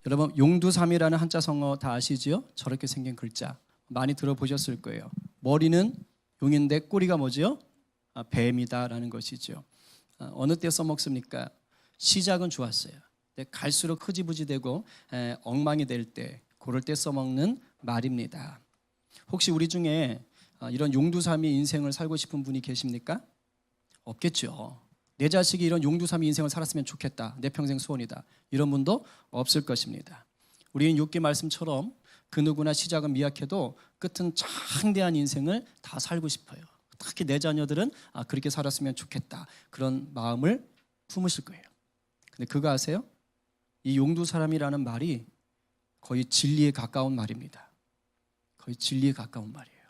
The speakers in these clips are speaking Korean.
여러분 용두삼이라는 한자 성어 다 아시지요? 저렇게 생긴 글자 많이 들어보셨을 거예요. 머리는 용인데 꼬리가 뭐지요? 뱀이다라는 것이죠. 어느 때 써먹습니까? 시작은 좋았어요. 근데 갈수록 흐지부지되고 엉망이 될 때, 그럴 때 써먹는 말입니다. 혹시 우리 중에 이런 용두삼이 인생을 살고 싶은 분이 계십니까? 없겠죠. 내 자식이 이런 용두삼이 인생을 살았으면 좋겠다, 내 평생 소원이다, 이런 분도 없을 것입니다. 우리는 욥기 말씀처럼 그 누구나 시작은 미약해도 끝은 장대한 인생을 다 살고 싶어요. 특히 내 자녀들은 그렇게 살았으면 좋겠다, 그런 마음을 품으실 거예요. 근데 그거 아세요? 이 용두사람이라는 말이 거의 진리에 가까운 말입니다. 거의 진리에 가까운 말이에요.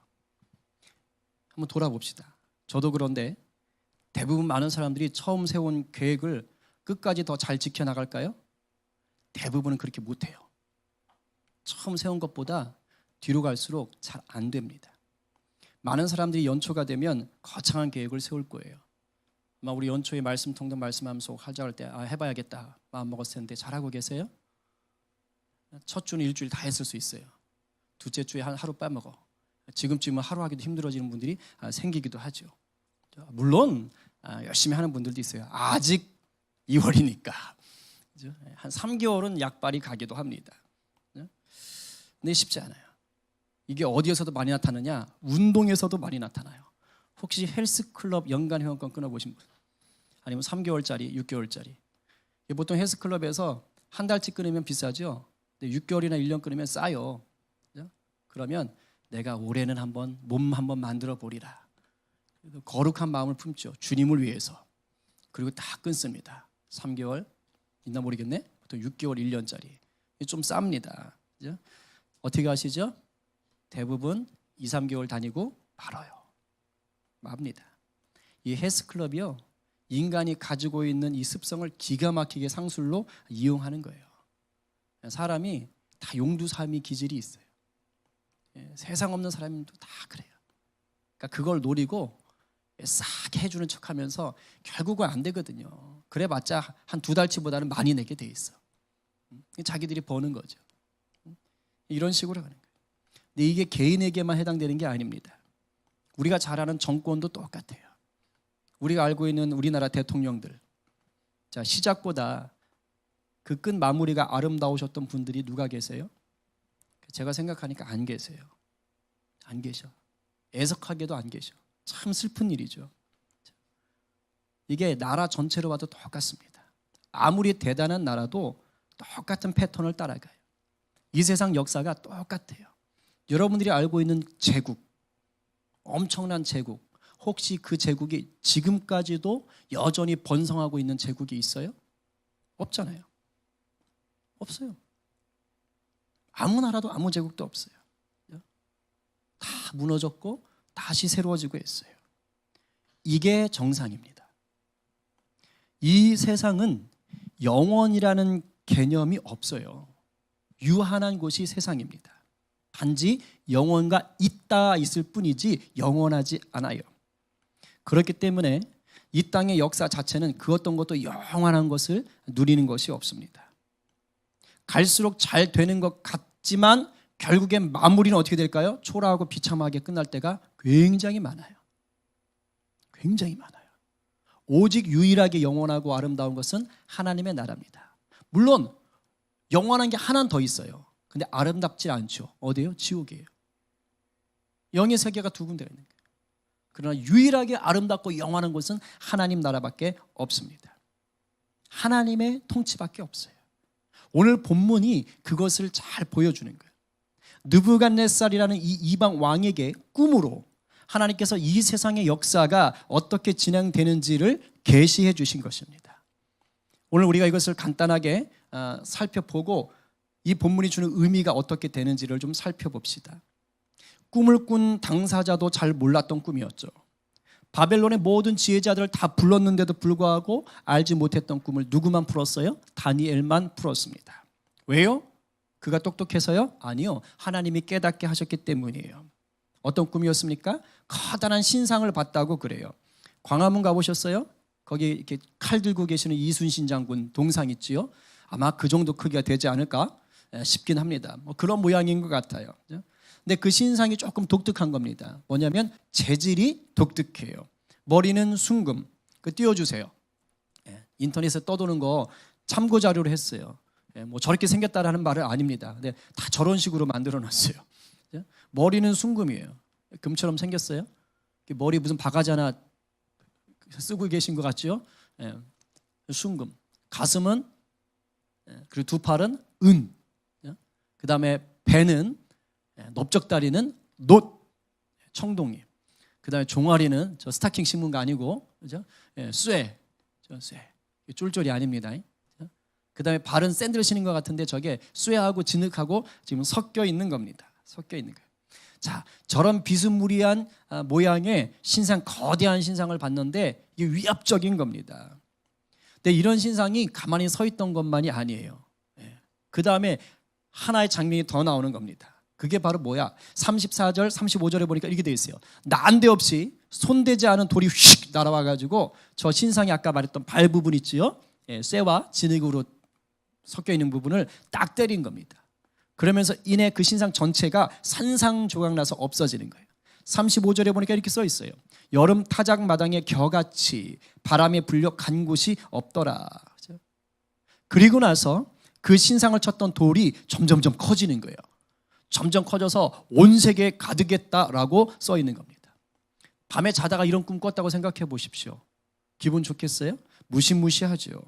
한번 돌아봅시다. 저도 그런데 대부분 많은 사람들이 처음 세운 계획을 끝까지 더 잘 지켜나갈까요? 대부분은 그렇게 못해요. 처음 세운 것보다 뒤로 갈수록 잘 안 됩니다. 많은 사람들이 연초가 되면 거창한 계획을 세울 거예요. 아마 우리 연초에 말씀 통독 말씀하면서 하자할 때 해봐야겠다 마음 먹었을 텐데 잘하고 계세요? 첫 주는 일주일 다 했을 수 있어요. 둘째 주에 하루 빼먹어. 지금쯤은 하루 하기도 힘들어지는 분들이 생기기도 하죠. 물론 열심히 하는 분들도 있어요. 아직 2월이니까 한 3개월은 약발이 가기도 합니다. 근데 쉽지 않아요. 이게 어디에서도 많이 나타나냐? 운동에서도 많이 나타나요. 혹시 헬스클럽 연간 회원권 끊어보신 분? 아니면 3개월짜리, 6개월짜리? 보통 헬스클럽에서 한 달치 끊으면 비싸죠? 근데 6개월이나 1년 끊으면 싸요. 그러면 내가 올해는 몸 한번 만들어 보리라. 거룩한 마음을 품죠. 주님을 위해서. 그리고 다 끊습니다. 3개월 있나 모르겠네. 보통 6개월, 1년짜리. 좀 쌉니다. 그죠? 어떻게 하시죠? 대부분 2, 3개월 다니고 말아요. 맙니다. 이 헬스클럽이요, 인간이 가지고 있는 이 습성을 기가 막히게 상술로 이용하는 거예요. 사람이 다 용두사미 기질이 있어요. 세상 없는 사람도 다 그래요. 그러니까 그걸 노리고 싹 해주는 척하면서 결국은 안 되거든요. 그래봤자 한 2달치보다는 많이 내게 돼 있어. 자기들이 버는 거죠. 이런 식으로 가는 거예요. 근데 이게 개인에게만 해당되는 게 아닙니다. 우리가 잘 아는 정권도 똑같아요. 우리가 알고 있는 우리나라 대통령들, 자, 시작보다 그 끝 마무리가 아름다우셨던 분들이 누가 계세요? 제가 생각하니까 안 계세요. 안 계셔. 애석하게도 안 계셔. 참 슬픈 일이죠. 이게 나라 전체로 봐도 똑같습니다. 아무리 대단한 나라도 똑같은 패턴을 따라가요. 이 세상 역사가 똑같아요. 여러분들이 알고 있는 제국, 엄청난 제국, 혹시 그 제국이 지금까지도 여전히 번성하고 있는 제국이 있어요? 없잖아요. 없어요. 아무 나라도 아무 제국도 없어요. 다 무너졌고 다시 새로워지고 있어요. 이게 정상입니다. 이 세상은 영원이라는 개념이 없어요. 유한한 곳이 세상입니다. 단지 영원과 있다 있을 뿐이지 영원하지 않아요. 그렇기 때문에 이 땅의 역사 자체는 그 어떤 것도 영원한 것을 누리는 것이 없습니다. 갈수록 잘 되는 것 같지만 결국엔 마무리는 어떻게 될까요? 초라하고 비참하게 끝날 때가 굉장히 많아요. 굉장히 많아요. 오직 유일하게 영원하고 아름다운 것은 하나님의 나라입니다. 물론 영원한 게 하나는 더 있어요. 근데 아름답지 않죠. 어디예요? 지옥이에요. 영의 세계가 2군데가 있는 거예요. 그러나 유일하게 아름답고 영원한 곳은 하나님 나라밖에 없습니다. 하나님의 통치밖에 없어요. 오늘 본문이 그것을 잘 보여주는 거예요. 느부갓네살이라는 이 이방 왕에게 꿈으로 하나님께서 이 세상의 역사가 어떻게 진행되는지를 계시해 주신 것입니다. 오늘 우리가 이것을 간단하게 살펴보고 이 본문이 주는 의미가 어떻게 되는지를 좀 살펴봅시다. 꿈을 꾼 당사자도 잘 몰랐던 꿈이었죠. 바벨론의 모든 지혜자들을 다 불렀는데도 불구하고 알지 못했던 꿈을 누구만 풀었어요? 다니엘만 풀었습니다. 왜요? 그가 똑똑해서요? 아니요. 하나님이 깨닫게 하셨기 때문이에요. 어떤 꿈이었습니까? 커다란 신상을 봤다고 그래요. 광화문 가보셨어요? 거기 이렇게 칼 들고 계시는 이순신 장군 동상 있지요? 아마 그 정도 크기가 되지 않을까 싶긴 합니다. 뭐 그런 모양인 것 같아요. 근데 그 신상이 조금 독특한 겁니다. 뭐냐면 재질이 독특해요. 머리는 순금. 그 띄워주세요. 인터넷에 떠도는 거 참고 자료로 했어요. 뭐 저렇게 생겼다라는 말은 아닙니다. 근데 다 저런 식으로 만들어놨어요. 머리는 순금이에요. 금처럼 생겼어요. 머리 무슨 바가지 하나 쓰고 계신 것 같죠? 순금. 가슴은 그리고 두 팔은 은. 그 다음에 배는 넓적다리는 놋, 청동이. 그 다음에 종아리는 저 스타킹 신문 거 아니고, 그죠? 쇠, 쫄쫄이 아닙니다. 그 다음에 발은 샌들 신은 것 같은데 저게 쇠하고 진흙하고 지금 섞여 있는 겁니다. 섞여 있는 거예요. 자, 저런 비스무리한 모양의 신상, 거대한 신상을 봤는데 이게 위압적인 겁니다. 근데 이런 신상이 가만히 서 있던 것만이 아니에요. 그 다음에 하나의 장면이 더 나오는 겁니다. 그게 바로 뭐야? 34절, 35절에 보니까 이렇게 되어 있어요. 난데없이 손대지 않은 돌이 휙 날아와가지고 저 신상이 아까 말했던 발 부분 있지요? 쇠와 진흙으로 섞여 있는 부분을 딱 때린 겁니다. 그러면서 이내 그 신상 전체가 산상조각나서 없어지는 거예요. 35절에 보니까 이렇게 써 있어요. 여름 타작 마당에 겨같이 바람에 불려 간 곳이 없더라. 그리고 나서 그 신상을 쳤던 돌이 점점점 커지는 거예요. 점점 커져서 온 세계에 가득했다라고 써 있는 겁니다. 밤에 자다가 이런 꿈 꿨다고 생각해 보십시오. 기분 좋겠어요? 무시무시하죠.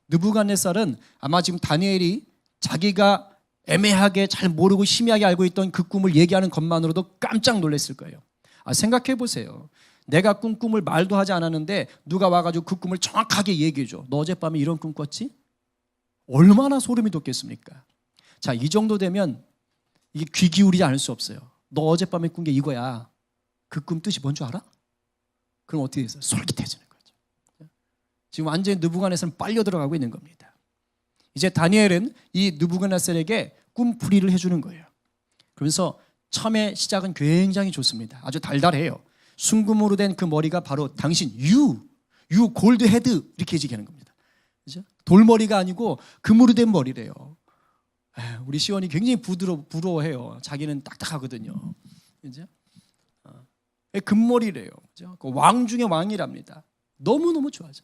느부갓네살은 아마 지금 다니엘이 자기가 애매하게 잘 모르고 희미하게 알고 있던 그 꿈을 얘기하는 것만으로도 깜짝 놀랐을 거예요. 생각해 보세요. 내가 꾼 꿈을 말도 하지 않았는데 누가 와가지고 그 꿈을 정확하게 얘기해줘. 너 어젯밤에 이런 꿈 꿨지? 얼마나 소름이 돋겠습니까? 자, 이 정도 되면 이게 귀 기울이지 않을 수 없어요. 너 어젯밤에 꾼 게 이거야. 그 꿈 뜻이 뭔 줄 알아? 그럼 어떻게 됐어요? 솔깃해지는 거죠. 지금 완전히 느부갓네살은 빨려 들어가고 있는 겁니다. 이제 다니엘은 이 느부갓네살에게 꿈풀이를 해주는 거예요. 그러면서 처음에 시작은 굉장히 좋습니다. 아주 달달해요. 순금으로 된 그 머리가 바로 당신 유 골드 헤드 이렇게 얘기하는 겁니다. 그죠? 돌머리가 아니고 금으로 된 머리래요. 우리 시원이 굉장히 부러워해요. 자기는 딱딱하거든요. 그죠? 금머리래요. 그죠? 왕 중에 왕이랍니다. 너무너무 좋아져.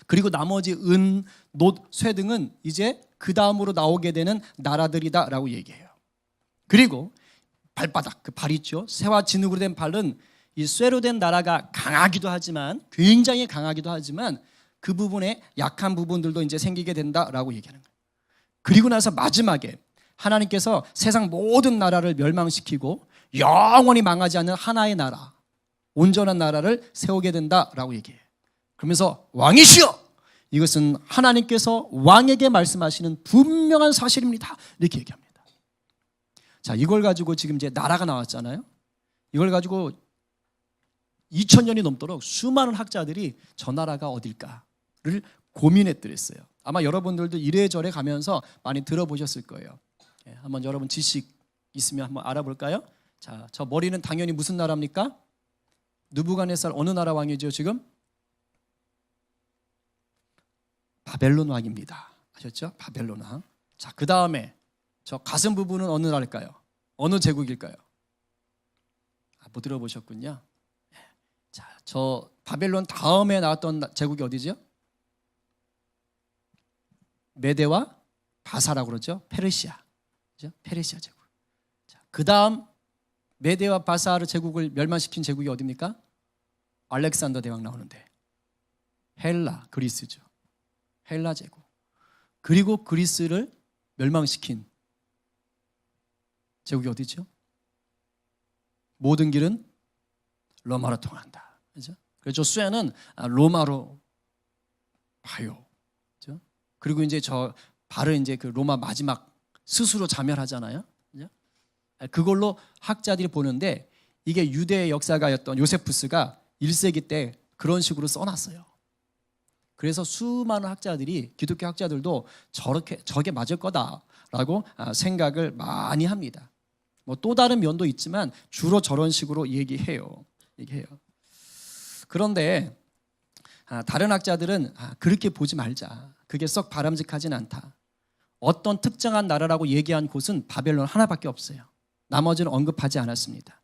그리고 나머지 은, 놋, 쇠 등은 이제 그 다음으로 나오게 되는 나라들이다라고 얘기해요. 그리고 발바닥, 그 발 있죠. 쇠와 진흙으로 된 발은 이 쇠로 된 나라가 강하기도 하지만, 굉장히 강하기도 하지만 그 부분에 약한 부분들도 이제 생기게 된다라고 얘기하는 거예요. 그리고 나서 마지막에 하나님께서 세상 모든 나라를 멸망시키고 영원히 망하지 않는 하나의 나라, 온전한 나라를 세우게 된다라고 얘기해요. 그러면서 왕이시여, 이것은 하나님께서 왕에게 말씀하시는 분명한 사실입니다. 이렇게 얘기합니다. 자, 이걸 가지고 지금 이제 나라가 나왔잖아요. 이걸 가지고 2000년이 넘도록 수많은 학자들이 저 나라가 어딜까를 고민했더랬어요. 아마 여러분들도 이래저래 가면서 많이 들어보셨을 거예요. 한번 여러분 지식 있으면 한번 알아볼까요? 자, 저 머리는 당연히 무슨 나라입니까? 느부갓네살 어느 나라 왕이죠 지금? 바벨론 왕입니다. 아셨죠? 바벨론 왕. 자, 그 다음에 저 가슴 부분은 어느 나라일까요? 어느 제국일까요? 못 들어보셨군요. 자, 저 바벨론 다음에 나왔던 제국이 어디죠? 메데와 바사라고 그러죠. 페르시아. 그죠? 페르시아 제국. 자, 그 다음 메데와 바사르 제국을 멸망시킨 제국이 어디입니까? 알렉산더 대왕 나오는데 헬라, 그리스죠. 헬라 제국. 그리고 그리스를 멸망시킨 제국이 어디죠? 모든 길은 로마로 통한다. 그죠? 그래서 쇠는 로마로 봐요. 그죠? 그리고 이제 저 발을 이제 그 로마 마지막 스스로 자멸하잖아요. 그죠? 그걸로 학자들이 보는데 이게 유대의 역사가였던 요세푸스가 1세기 때 그런 식으로 써놨어요. 그래서 수많은 학자들이, 기독교 학자들도 저게 맞을 거다라고 생각을 많이 합니다. 뭐 또 다른 면도 있지만 주로 저런 식으로 얘기해요. 그런데 다른 학자들은 그렇게 보지 말자. 그게 썩 바람직하진 않다. 어떤 특정한 나라라고 얘기한 곳은 바벨론 하나밖에 없어요. 나머지는 언급하지 않았습니다.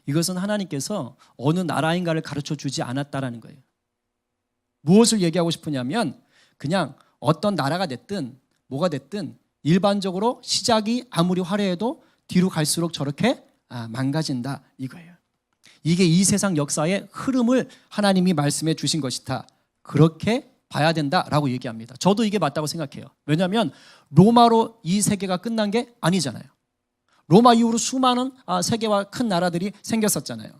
이것은 하나님께서 어느 나라인가를 가르쳐 주지 않았다라는 거예요. 무엇을 얘기하고 싶으냐면 그냥 어떤 나라가 됐든 뭐가 됐든 일반적으로 시작이 아무리 화려해도 뒤로 갈수록 저렇게 망가진다 이거예요. 이게 이 세상 역사의 흐름을 하나님이 말씀해 주신 것이다. 그렇게 봐야 된다라고 얘기합니다. 저도 이게 맞다고 생각해요. 왜냐하면 로마로 이 세계가 끝난 게 아니잖아요. 로마 이후로 수많은 세계와 큰 나라들이 생겼었잖아요.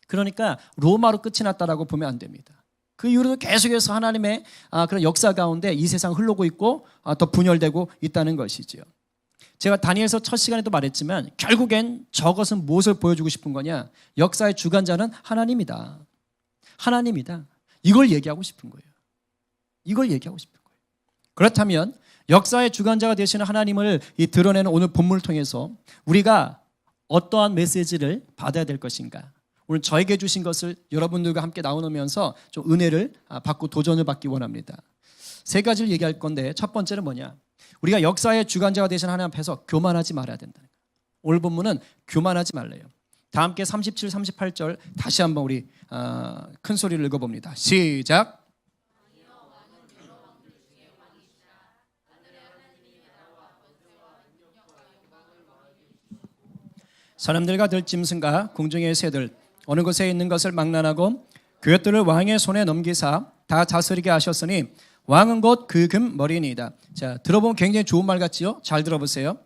그러니까 로마로 끝이 났다라고 보면 안 됩니다. 그 이후로도 계속해서 하나님의 그런 역사 가운데 이 세상 흘러오고 있고 더 분열되고 있다는 것이지요. 제가 다니엘서 첫 시간에도 말했지만 결국엔 저것은 무엇을 보여주고 싶은 거냐? 역사의 주관자는 하나님이다. 하나님이다. 이걸 얘기하고 싶은 거예요. 이걸 얘기하고 싶은 거예요. 그렇다면 역사의 주관자가 되시는 하나님을 드러내는 오늘 본문을 통해서 우리가 어떠한 메시지를 받아야 될 것인가? 오늘 저에게 주신 것을 여러분들과 함께 나누면서 좀 은혜를 받고 도전을 받기 원합니다. 세 가지를 얘기할 건데 첫 번째는 뭐냐? 우리가 역사의 주관자가 되신 하나님 앞에서 교만하지 말아야 된다는 거예요. 오늘 본문은 교만하지 말래요. 다 함께 37, 38절 다시 한번 우리 큰 소리를 읽어봅니다. 시작. 사람들과 들짐승과 공중의 새들 어느 곳에 있는 것을 망라하고 그것들을 왕의 손에 넘기사 다 다스리게 하셨으니 왕은 곧 그 금 머리니이다. 자, 들어보면 굉장히 좋은 말 같지요? 잘 들어보세요.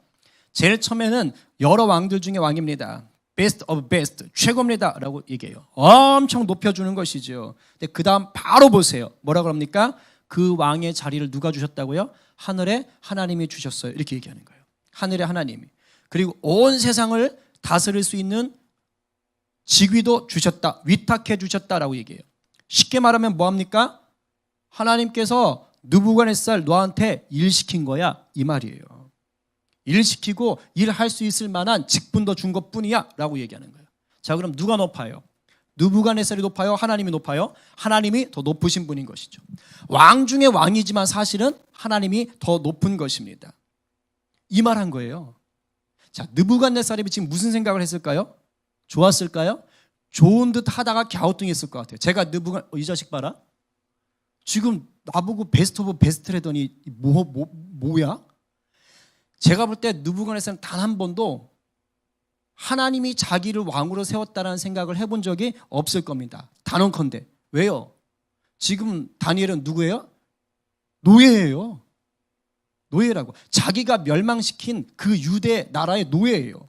제일 처음에는 여러 왕들 중에 왕입니다. Best of best, 최고입니다 라고 얘기해요. 엄청 높여주는 것이죠. 근데 그 다음 바로 보세요. 뭐라고 합니까? 그 왕의 자리를 누가 주셨다고요? 하늘에 하나님이 주셨어요. 이렇게 얘기하는 거예요. 하늘에 하나님이. 그리고 온 세상을 다스릴 수 있는 직위도 주셨다. 위탁해 주셨다라고 얘기해요. 쉽게 말하면 뭐합니까? 하나님께서 느부갓네살 너한테 일 시킨 거야 이 말이에요. 일 시키고 일할 수 있을 만한 직분도 준 것뿐이야 라고 얘기하는 거예요. 자, 그럼 누가 높아요? 느부갓네살이 높아요? 하나님이 높아요? 하나님이 더 높으신 분인 것이죠. 왕 중에 왕이지만 사실은 하나님이 더 높은 것입니다. 이 말한 거예요. 자, 느부갓네살이 지금 무슨 생각을 했을까요? 좋았을까요? 좋은 듯 하다가 갸우뚱했을 것 같아요. 제가 이 자식 봐라. 지금 나보고 베스트 오브 베스트라더니 뭐야? 제가 볼 때 느부갓네살은 단 한 번도 하나님이 자기를 왕으로 세웠다는 생각을 해본 적이 없을 겁니다. 단언컨대. 왜요? 지금 다니엘은 누구예요? 노예예요. 노예라고. 자기가 멸망시킨 그 유대 나라의 노예예요.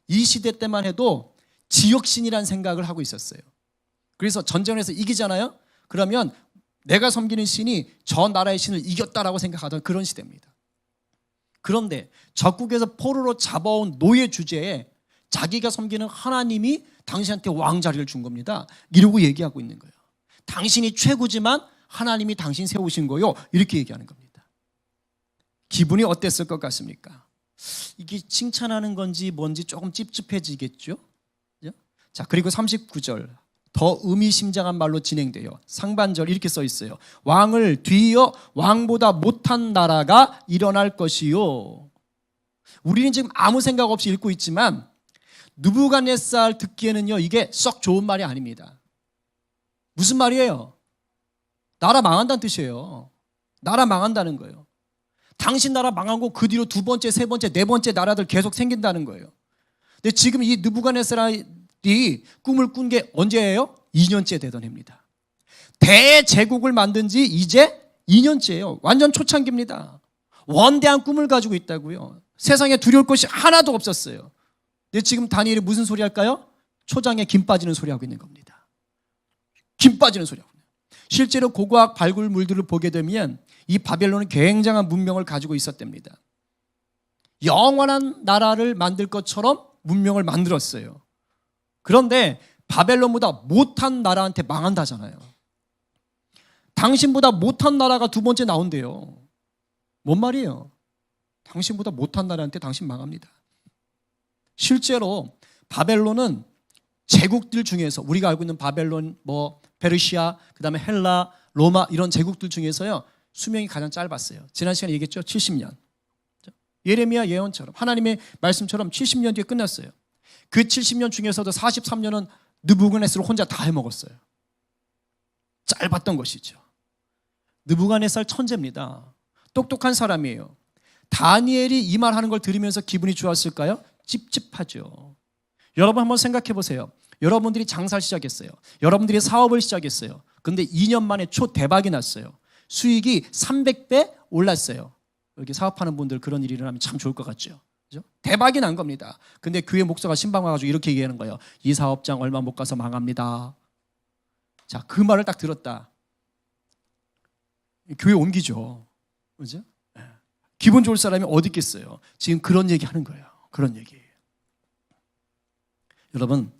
이 시대 때만 해도 지역신이라는 생각을 하고 있었어요. 그래서 전쟁에서 이기잖아요. 그러면 내가 섬기는 신이 저 나라의 신을 이겼다라고 생각하던 그런 시대입니다. 그런데 적국에서 포로로 잡아온 노예 주제에 자기가 섬기는 하나님이 당신한테 왕자리를 준 겁니다. 이러고 얘기하고 있는 거예요. 당신이 최고지만 하나님이 당신 세우신 거요. 이렇게 얘기하는 겁니다. 기분이 어땠을 것 같습니까? 이게 칭찬하는 건지 뭔지 조금 찝찝해지겠죠? 자, 그리고 39절 더 의미심장한 말로 진행돼요. 상반절 이렇게 써 있어요. 왕을 뒤이어 왕보다 못한 나라가 일어날 것이요. 우리는 지금 아무 생각 없이 읽고 있지만 느부갓네살 듣기에는요 이게 썩 좋은 말이 아닙니다. 무슨 말이에요? 나라 망한다는 뜻이에요. 나라 망한다는 거예요. 당신 나라 망하고 그 뒤로 두 번째, 세 번째, 네 번째 나라들 계속 생긴다는 거예요. 근데 지금 이 느부갓네살이 꿈을 꾼 게 언제예요? 2년째 되던 해입니다. 대제국을 만든 지 이제 2년째예요. 완전 초창기입니다. 원대한 꿈을 가지고 있다고요. 세상에 두려울 것이 하나도 없었어요. 근데 지금 다니엘이 무슨 소리 할까요? 초장에 김 빠지는 소리 하고 있는 겁니다. 김 빠지는 소리 하고 있는 거예요. 실제로 고고학 발굴물들을 보게 되면 이 바벨론은 굉장한 문명을 가지고 있었답니다. 영원한 나라를 만들 것처럼 문명을 만들었어요. 그런데 바벨론보다 못한 나라한테 망한다잖아요. 당신보다 못한 나라가 두 번째 나온대요. 뭔 말이에요? 당신보다 못한 나라한테 당신 망합니다. 실제로 바벨론은 제국들 중에서 우리가 알고 있는 바벨론, 페르시아, 그다음에 헬라, 로마 이런 제국들 중에서요. 수명이 가장 짧았어요. 지난 시간에 얘기했죠. 70년. 예레미야 예언처럼 하나님의 말씀처럼 70년 뒤에 끝났어요. 그 70년 중에서도 43년은 느부갓네살 혼자 다 해먹었어요. 짧았던 것이죠. 느부갓네살 천재입니다. 똑똑한 사람이에요. 다니엘이 이 말하는 걸 들으면서 기분이 좋았을까요? 찝찝하죠. 여러분 한번 생각해 보세요. 여러분들이 장사를 시작했어요. 여러분들이 사업을 시작했어요. 그런데 2년 만에 초대박이 났어요. 수익이 300배 올랐어요. 여기 사업하는 분들 그런 일이 일어나면 참 좋을 것 같죠. 그죠? 대박이 난 겁니다. 근데 교회 목사가 신방 와가지고 이렇게 얘기하는 거예요. 이 사업장 얼마 못 가서 망합니다. 자, 그 말을 딱 들었다. 교회 옮기죠. 그죠? 기분 좋을 사람이 어디 있겠어요. 지금 그런 얘기 하는 거예요. 그런 얘기. 여러분,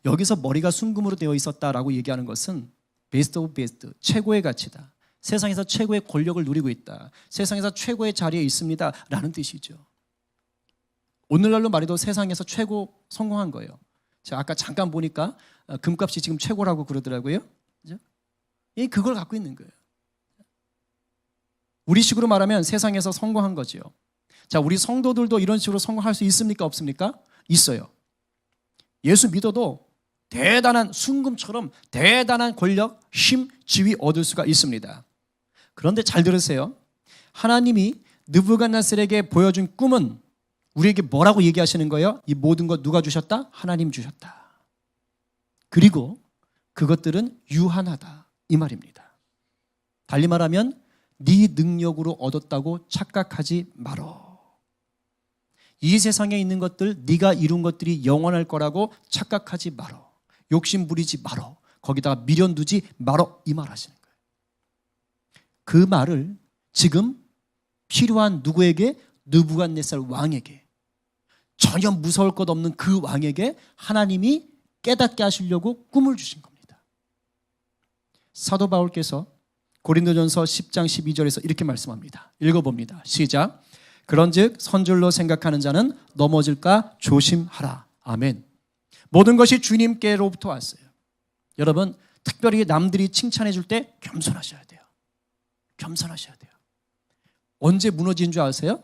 여기서 머리가 순금으로 되어 있었다라고 얘기하는 것은 베스트 오브 베스트, 최고의 가치다. 세상에서 최고의 권력을 누리고 있다. 세상에서 최고의 자리에 있습니다. 라는 뜻이죠. 오늘날로 말해도 세상에서 최고 성공한 거예요. 제가 아까 잠깐 보니까 금값이 지금 최고라고 그러더라고요. 그죠? 그걸 갖고 있는 거예요. 우리 식으로 말하면 세상에서 성공한 거죠. 자, 우리 성도들도 이런 식으로 성공할 수 있습니까? 없습니까? 있어요. 예수 믿어도 대단한 순금처럼 대단한 권력, 힘, 지위 얻을 수가 있습니다. 그런데 잘 들으세요. 하나님이 느부갓네살에게 보여준 꿈은 우리에게 뭐라고 얘기하시는 거예요? 이 모든 것 누가 주셨다? 하나님 주셨다. 그리고 그것들은 유한하다. 이 말입니다. 달리 말하면 네 능력으로 얻었다고 착각하지 말어. 이 세상에 있는 것들, 네가 이룬 것들이 영원할 거라고 착각하지 말어. 욕심 부리지 말어. 거기다가 미련 두지 말어. 이 말 하시는 거예요. 그 말을 지금 필요한 누구에게? 느부갓네살 왕에게, 전혀 무서울 것 없는 그 왕에게 하나님이 깨닫게 하시려고 꿈을 주신 겁니다. 사도 바울께서 고린도전서 10장 12절에서 이렇게 말씀합니다. 읽어봅니다. 시작. 그런즉 선줄로 생각하는 자는 넘어질까 조심하라. 아멘. 모든 것이 주님께로부터 왔어요. 여러분, 특별히 남들이 칭찬해 줄 때 겸손하셔야 돼요. 겸손하셔야 돼요. 언제 무너지는 줄 아세요?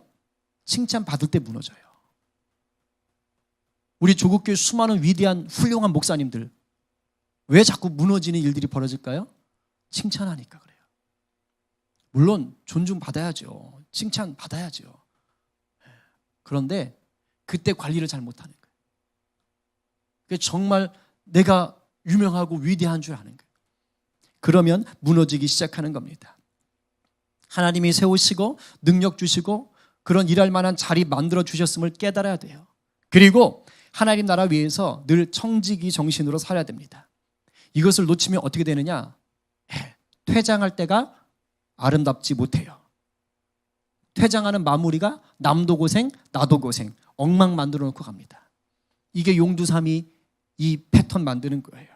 칭찬 받을 때 무너져요. 우리 조국교회 수많은 위대한 훌륭한 목사님들 왜 자꾸 무너지는 일들이 벌어질까요? 칭찬하니까 그래요. 물론 존중받아야죠. 칭찬 받아야죠. 그런데 그때 관리를 잘 못하는 거예요. 정말 내가 유명하고 위대한 줄 아는 거예요. 그러면 무너지기 시작하는 겁니다. 하나님이 세우시고 능력 주시고 그런 일할 만한 자리 만들어 주셨음을 깨달아야 돼요. 그리고 하나님 나라 위해서 늘 청지기 정신으로 살아야 됩니다. 이것을 놓치면 어떻게 되느냐? 퇴장할 때가 아름답지 못해요. 퇴장하는 마무리가 남도 고생, 나도 고생, 엉망 만들어 놓고 갑니다. 이게 용두삼이 이 패턴 만드는 거예요.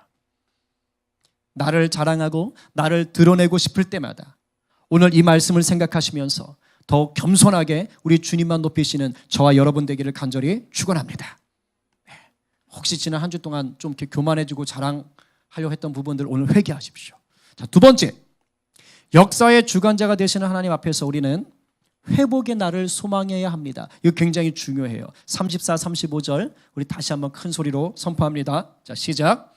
나를 자랑하고 나를 드러내고 싶을 때마다 오늘 이 말씀을 생각하시면서 더욱 겸손하게 우리 주님만 높이시는 저와 여러분 되기를 간절히 축원합니다. 혹시 지난 한 주 동안 좀 이렇게 교만해지고 자랑하려고 했던 부분들 오늘 회개하십시오. 자, 두 번째, 역사의 주관자가 되시는 하나님 앞에서 우리는 회복의 날을 소망해야 합니다. 이거 굉장히 중요해요. 34, 35절 우리 다시 한번 큰 소리로 선포합니다. 자, 시작.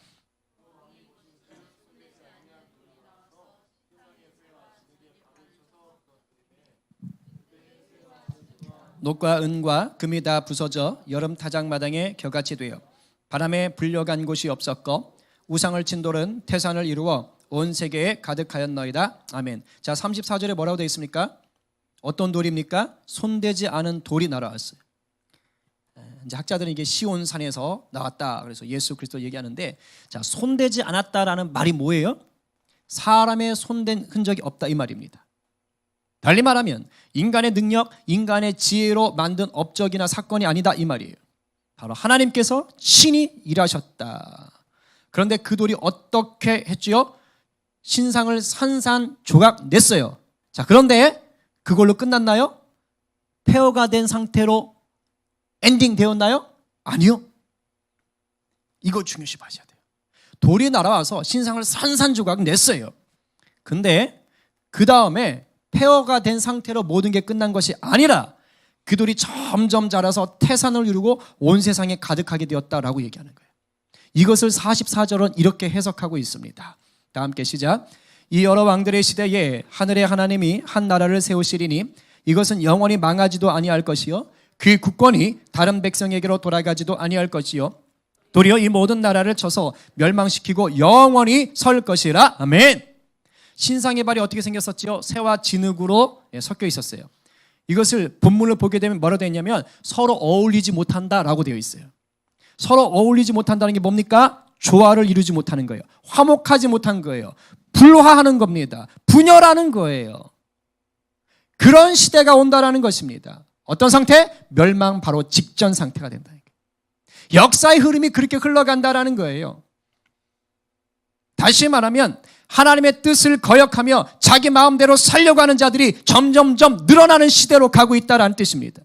녹과 은과 금이 다 부서져 여름 타작마당에 겨같이 되어 바람에 불려간 곳이 없었고 우상을 친 돌은 태산을 이루어 온 세계에 가득하였너이다. 아멘. 자, 34절에 뭐라고 되어 있습니까? 어떤 돌입니까? 손대지 않은 돌이 날아왔어요. 이제 학자들은 이게 시온산에서 나왔다. 그래서 예수 그리스도 얘기하는데, 자, 손대지 않았다라는 말이 뭐예요? 사람의 손댄 흔적이 없다 이 말입니다. 달리 말하면 인간의 능력, 인간의 지혜로 만든 업적이나 사건이 아니다 이 말이에요. 바로 하나님께서 친히 일하셨다. 그런데 그 돌이 어떻게 했지요? 신상을 산산조각 냈어요. 자, 그런데 그걸로 끝났나요? 폐허가 된 상태로 엔딩 되었나요? 아니요. 이거 중요시 봐셔야 돼요. 돌이 날아와서 신상을 산산조각 냈어요. 근데 그 다음에 폐허가 된 상태로 모든 게 끝난 것이 아니라 그 돌이 점점 자라서 태산을 이루고 온 세상에 가득하게 되었다라고 얘기하는 거예요. 이것을 44절은 이렇게 해석하고 있습니다. 다 함께 시작. 이 여러 왕들의 시대에 하늘의 하나님이 한 나라를 세우시리니 이것은 영원히 망하지도 아니할 것이요 그 국권이 다른 백성에게로 돌아가지도 아니할 것이요 도리어 이 모든 나라를 쳐서 멸망시키고 영원히 설 것이라. 아멘. 신상의 발이 어떻게 생겼었지요? 새와 진흙으로 섞여 있었어요. 이것을 본문을 보게 되면 뭐라고 되어 있냐면 서로 어울리지 못한다라고 되어 있어요. 서로 어울리지 못한다는 게 뭡니까? 조화를 이루지 못하는 거예요. 화목하지 못한 거예요. 불화하는 겁니다. 분열하는 거예요. 그런 시대가 온다라는 것입니다. 어떤 상태? 멸망 바로 직전 상태가 된다는 거예요. 역사의 흐름이 그렇게 흘러간다라는 거예요. 다시 말하면 하나님의 뜻을 거역하며 자기 마음대로 살려고 하는 자들이 점점점 늘어나는 시대로 가고 있다라는 뜻입니다.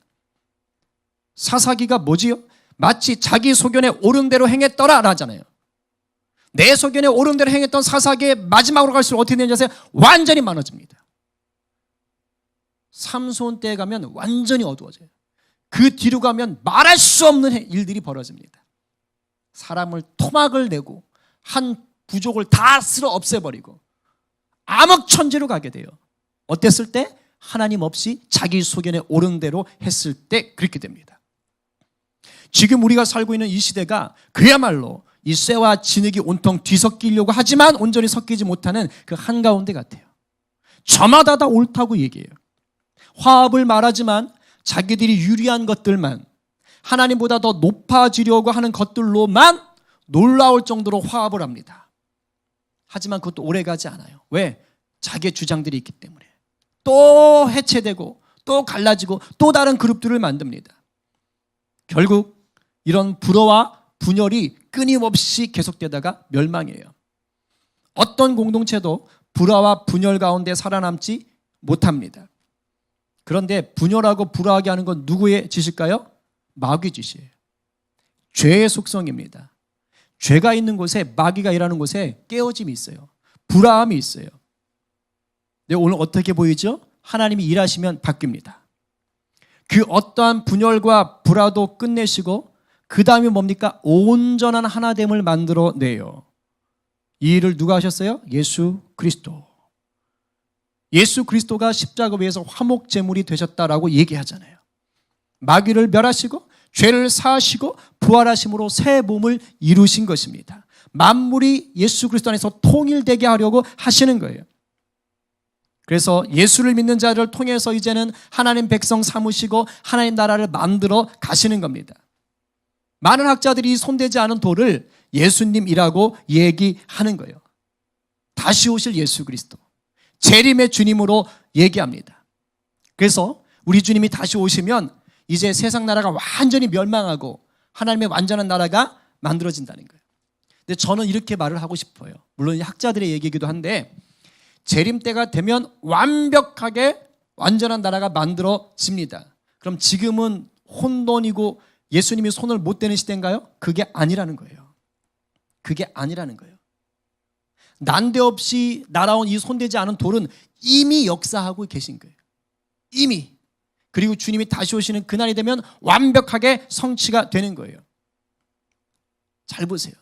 사사기가 뭐지요? 마치 자기 소견에 옳은 대로 행했더라 하잖아요. 내 소견에 옳은 대로 행했던 사사기의 마지막으로 갈수록 어떻게 되는지 아세요? 완전히 많아집니다. 삼손 때에 가면 완전히 어두워져요. 그 뒤로 가면 말할 수 없는 일들이 벌어집니다. 사람을 토막을 내고 한 부족을 다 쓸어 없애버리고 암흑천지로 가게 돼요. 어땠을 때? 하나님 없이 자기 소견에 옳은 대로 했을 때 그렇게 됩니다. 지금 우리가 살고 있는 이 시대가 그야말로 이 쇠와 진흙이 온통 뒤섞이려고 하지만 온전히 섞이지 못하는 그 한가운데 같아요. 저마다 다 옳다고 얘기해요. 화합을 말하지만 자기들이 유리한 것들만, 하나님보다 더 높아지려고 하는 것들로만 놀라울 정도로 화합을 합니다. 하지만 그것도 오래가지 않아요. 왜? 자기의 주장들이 있기 때문에. 또 해체되고 또 갈라지고 또 다른 그룹들을 만듭니다. 결국 이런 불화와 분열이 끊임없이 계속되다가 멸망해요. 어떤 공동체도 불화와 분열 가운데 살아남지 못합니다. 그런데 분열하고 불화하게 하는 건 누구의 짓일까요? 마귀의 짓이에요. 죄의 속성입니다. 죄가 있는 곳에, 마귀가 일하는 곳에 깨어짐이 있어요. 불화함이 있어요. 근데 오늘 어떻게 보이죠? 하나님이 일하시면 바뀝니다. 그 어떠한 분열과 불화도 끝내시고 그 다음에 뭡니까? 온전한 하나됨을 만들어내요. 이 일을 누가 하셨어요? 예수 그리스도. 예수 그리스도가 십자가 위에서 화목제물이 되셨다라고 얘기하잖아요. 마귀를 멸하시고 죄를 사하시고 부활하심으로 새 몸을 이루신 것입니다. 만물이 예수 그리스도 안에서 통일되게 하려고 하시는 거예요. 그래서 예수를 믿는 자를 통해서 이제는 하나님 백성 삼으시고 하나님 나라를 만들어 가시는 겁니다. 많은 학자들이 손대지 않은 돌을 예수님이라고 얘기하는 거예요. 다시 오실 예수 그리스도, 재림의 주님으로 얘기합니다. 그래서 우리 주님이 다시 오시면 이제 세상 나라가 완전히 멸망하고 하나님의 완전한 나라가 만들어진다는 거예요. 근데 저는 이렇게 말을 하고 싶어요. 물론 학자들의 얘기이기도 한데 재림 때가 되면 완벽하게 완전한 나라가 만들어집니다. 그럼 지금은 혼돈이고 예수님이 손을 못 대는 시대인가요? 그게 아니라는 거예요. 그게 아니라는 거예요. 난데없이 날아온 이 손대지 않은 돌은 이미 역사하고 계신 거예요. 이미. 그리고 주님이 다시 오시는 그날이 되면 완벽하게 성취가 되는 거예요. 잘 보세요.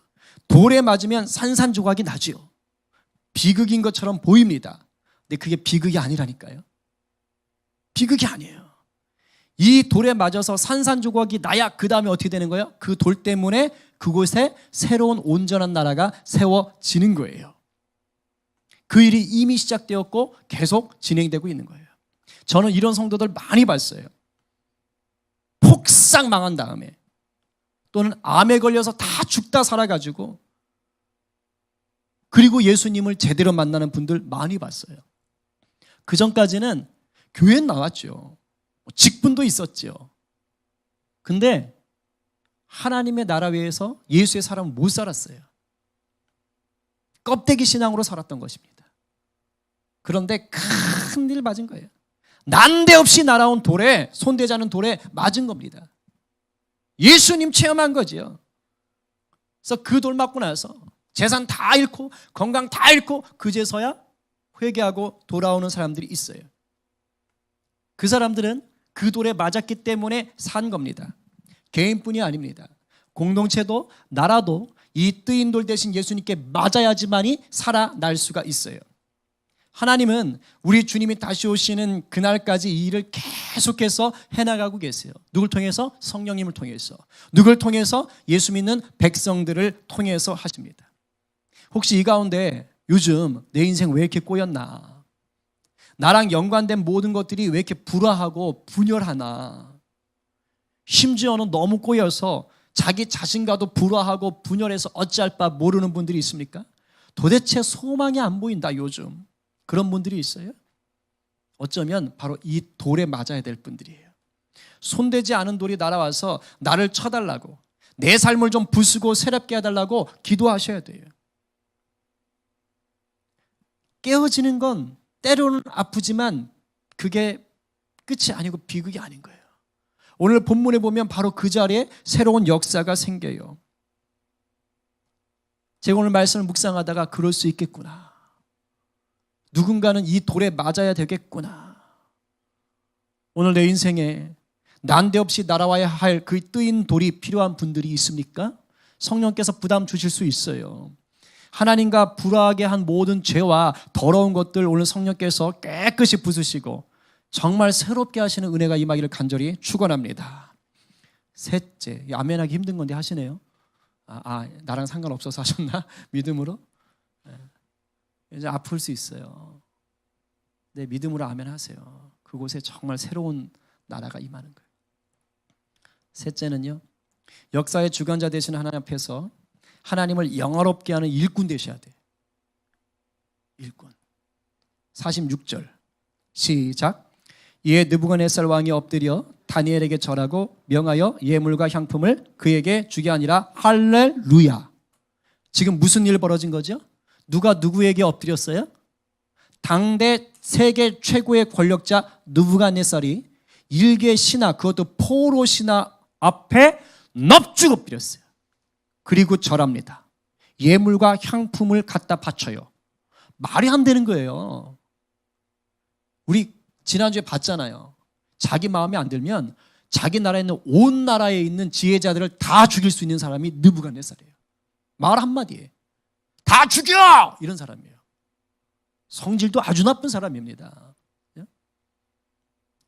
돌에 맞으면 산산조각이 나죠. 비극인 것처럼 보입니다. 근데 그게 비극이 아니라니까요. 비극이 아니에요. 이 돌에 맞아서 산산조각이 나야 그 다음에 어떻게 되는 거예요? 그 돌 때문에 그곳에 새로운 온전한 나라가 세워지는 거예요. 그 일이 이미 시작되었고 계속 진행되고 있는 거예요. 저는 이런 성도들 많이 봤어요. 폭삭 망한 다음에 또는 암에 걸려서 다 죽다 살아가지고 그리고 예수님을 제대로 만나는 분들 많이 봤어요. 그 전까지는 교회에 나왔죠. 직분도 있었죠. 근데 하나님의 나라 외에서 예수의 사람은 못 살았어요. 껍데기 신앙으로 살았던 것입니다. 그런데 큰일 맞은 거예요. 난데없이 날아온 돌에, 손대지 않은 돌에 맞은 겁니다. 예수님 체험한 거지요. 그래서 그 돌 맞고 나서 재산 다 잃고 건강 다 잃고 그제서야 회개하고 돌아오는 사람들이 있어요. 그 사람들은 그 돌에 맞았기 때문에 산 겁니다. 개인뿐이 아닙니다. 공동체도 나라도 이 뜨인 돌 대신 예수님께 맞아야지만이 살아날 수가 있어요. 하나님은 우리 주님이 다시 오시는 그날까지 이 일을 계속해서 해나가고 계세요. 누굴 통해서? 성령님을 통해서. 누굴 통해서? 예수 믿는 백성들을 통해서 하십니다. 혹시 이 가운데 요즘 내 인생 왜 이렇게 꼬였나? 나랑 연관된 모든 것들이 왜 이렇게 불화하고 분열하나? 심지어는 너무 꼬여서 자기 자신과도 불화하고 분열해서 어찌할 바 모르는 분들이 있습니까? 도대체 소망이 안 보인다 요즘. 그런 분들이 있어요? 어쩌면 바로 이 돌에 맞아야 될 분들이에요. 손대지 않은 돌이 날아와서 나를 쳐달라고, 내 삶을 좀 부수고 새롭게 해달라고 기도하셔야 돼요. 깨어지는 건 때로는 아프지만 그게 끝이 아니고 비극이 아닌 거예요. 오늘 본문에 보면 바로 그 자리에 새로운 역사가 생겨요. 제가 오늘 말씀을 묵상하다가 그럴 수 있겠구나. 누군가는 이 돌에 맞아야 되겠구나. 오늘 내 인생에 난데없이 날아와야 할 그 뜨인 돌이 필요한 분들이 있습니까? 성령께서 부담 주실 수 있어요. 하나님과 불화하게 한 모든 죄와 더러운 것들 오늘 성령께서 깨끗이 부수시고 정말 새롭게 하시는 은혜가 임하기를 간절히 축원합니다. 셋째, 아멘하기 힘든 건데 하시네요. 나랑 상관없어서 하셨나? 믿음으로? 이제 아플 수 있어요. 네, 믿음으로 아멘 하세요. 그곳에 정말 새로운 나라가 임하는 거예요. 셋째는요, 역사의 주관자 되시는 하나님 앞에서 하나님을 영화롭게 하는 일꾼 되셔야 돼요. 일꾼. 46절 시작. 이에 느부갓네살 왕이 엎드려 다니엘에게 절하고 명하여 예물과 향품을 그에게 주게 하니라. 할렐루야. 지금 무슨 일 벌어진 거죠? 누가 누구에게 엎드렸어요? 당대 세계 최고의 권력자 느부갓네살이 일개 신하, 그것도 포로 신하 앞에 넙죽 엎드렸어요. 그리고 절합니다. 예물과 향품을 갖다 바쳐요. 말이 안 되는 거예요. 우리 지난주에 봤잖아요. 자기 마음에 안 들면 자기 나라에 있는 온 나라에 있는 지혜자들을 다 죽일 수 있는 사람이 느부갓네살이에요. 말 한마디에 다 죽여! 이런 사람이에요. 성질도 아주 나쁜 사람입니다.